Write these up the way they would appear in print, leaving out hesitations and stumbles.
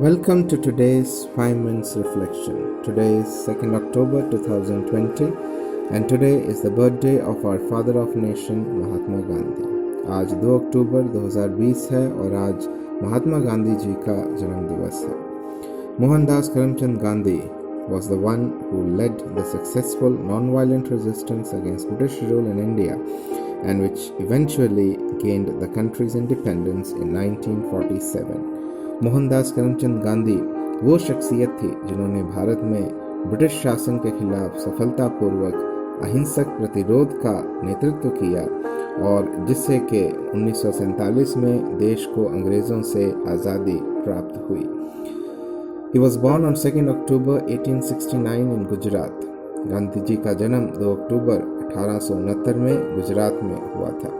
Welcome to today's 5 minutes reflection. Today is 2nd October 2020 and today is the birthday of our father of nation Mahatma Gandhi. आज 2 अक्टूबर 2020 है और आज महात्मा गांधी जी का जन्म दिवस है. Mohandas Karamchand Gandhi was the one who led the successful non-violent resistance against British rule in India and which eventually gained the country's independence in 1947. Mohandas Karamchand Gandhi वो शख्सियत थी जिन्होंने भारत में ब्रिटिश शासन के खिलाफ सफलतापूर्वक अहिंसक प्रतिरोध का नेतृत्व किया और जिससे कि 1947 में देश को अंग्रेज़ों से आज़ादी प्राप्त हुई. He was born on 2nd October 1869 in Gujarat. Gandhi ji का जन्म 2 अक्टूबर 1869 में गुजरात में हुआ था.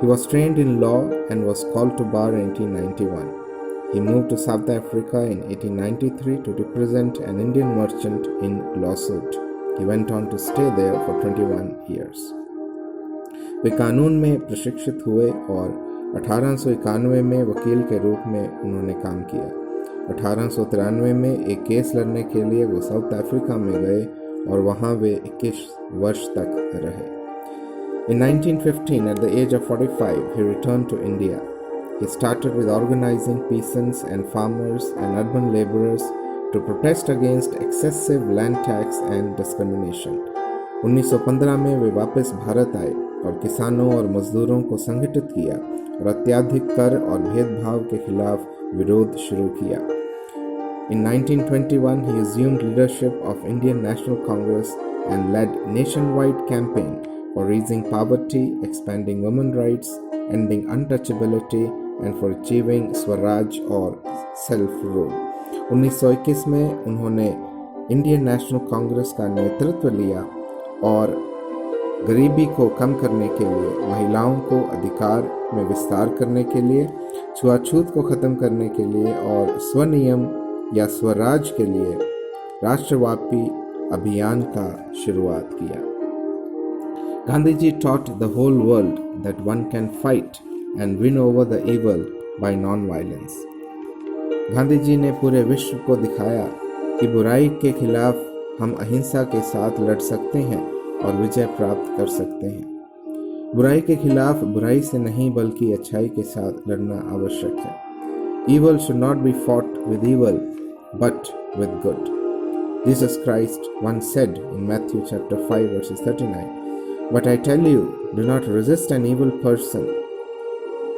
He was trained in law and was called to bar in 1891. He moved to South Africa in 1893 to represent an Indian merchant in lawsuit. He went on to stay there for 21 years. वे कानून में प्रशिक्षित हुए और 1891 में वकील के रूप में उन्होंने काम किया. 1893 में एक केस लड़ने के लिए वो साउथ अफ्रीका में गए और वहाँ वे 21 वर्ष तक रहे. In 1915, at the age of 45, he returned to India. He started with organizing peasants and farmers and urban laborers to protest against excessive land tax and discrimination. 1915 में वे वापस भारत आए और किसानों और मजदूरों को संगठित किया और अत्यधिक कर और भेदभाव के खिलाफ विरोध शुरू किया. In 1921, he assumed leadership of Indian National Congress and led nationwide campaign for raising poverty, expanding women's rights, ending untouchability and for achieving Swaraj और सेल्फ रूल. 1921 में उन्होंने इंडियन नेशनल कांग्रेस का नेतृत्व लिया और गरीबी को कम करने के लिए, महिलाओं को अधिकार में विस्तार करने के लिए, छुआछूत को ख़त्म करने के लिए और स्वनियम या स्वराज के लिए राष्ट्रव्यापी अभियान का शुरुआत किया. Gandhi ji taught the whole world that one can fight and win over the evil by non-violence. Gandhi ji ने पूरे विश्व को दिखाया कि बुराई के खिलाफ हम अहिंसा के साथ लड़ सकते हैं और विजय प्राप्त कर सकते हैं. बुराई के खिलाफ बुराई से नहीं बल्कि अच्छाई के साथ लड़ना आवश्यक है. Evil should not be fought with evil but with good. Jesus Christ once said in Matthew chapter 5 verses 39, "But I tell you, do not resist an evil person.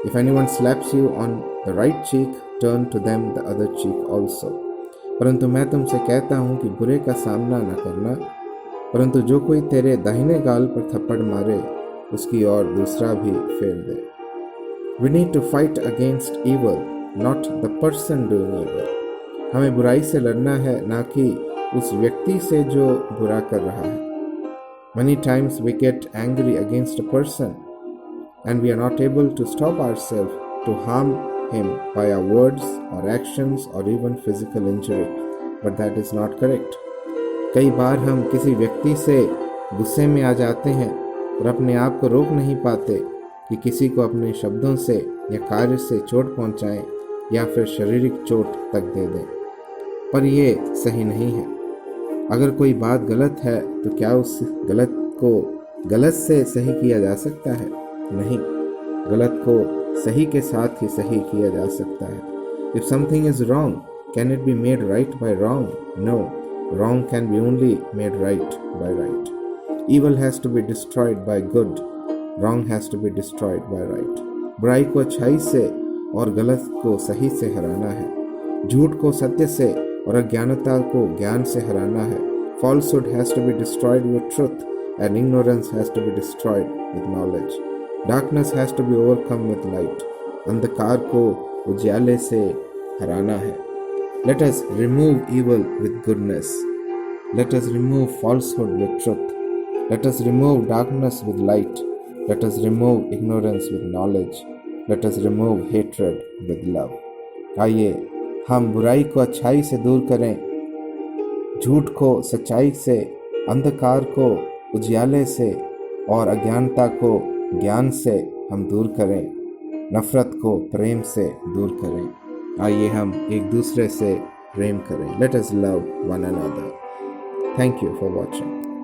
If anyone slaps you on the right cheek, turn to them the other cheek also." परंतु मैं तुमसे कहता हूँ कि बुरे का सामना न करना, परंतु जो कोई तेरे दाहिने गाल पर थप्पड़ मारे उसकी ओर दूसरा भी फेर दे. We need to fight against evil, not the person doing evil. हमें बुराई से लड़ना है, ना कि उस व्यक्ति से जो बुरा कर रहा है. Many times we get angry against a person and we are not able to stop ourselves to harm him by our words or actions or even physical injury, but that is not correct. कई बार हम किसी व्यक्ति से गुस्से में आ जाते हैं और अपने आप को रोक नहीं पाते कि किसी को अपने शब्दों से या कार्य से चोट पहुंचाएं या फिर शारीरिक चोट तक दे दें, पर ये सही नहीं है. अगर कोई बात गलत है तो क्या उस गलत को गलत से सही किया जा सकता है? नहीं, गलत को सही के साथ ही सही किया जा सकता है. If something is wrong, can it be made right by wrong? No, wrong can be only made right by right. Evil has to be destroyed by good. Wrong has to be destroyed by right. बुराई को अच्छाई से और गलत को सही से हराना है. झूठ को सत्य से और अज्ञानता को ज्ञान से हराना है. Falsehood has to be destroyed with truth and ignorance has to be destroyed with knowledge. Darkness has to be overcome with light. अंधकार को उजाले से हराना है. Let us remove evil with goodness. Let us remove falsehood with truth. Let us remove darkness with light. Let us remove ignorance with knowledge. Let us remove hatred with love. आइए हम बुराई को अच्छाई से दूर करें, झूठ को सच्चाई से, अंधकार को उजियाले से और अज्ञानता को ज्ञान से हम दूर करें, नफरत को प्रेम से दूर करें. आइए हम एक दूसरे से प्रेम करें. Let us love one another. Thank you for watching.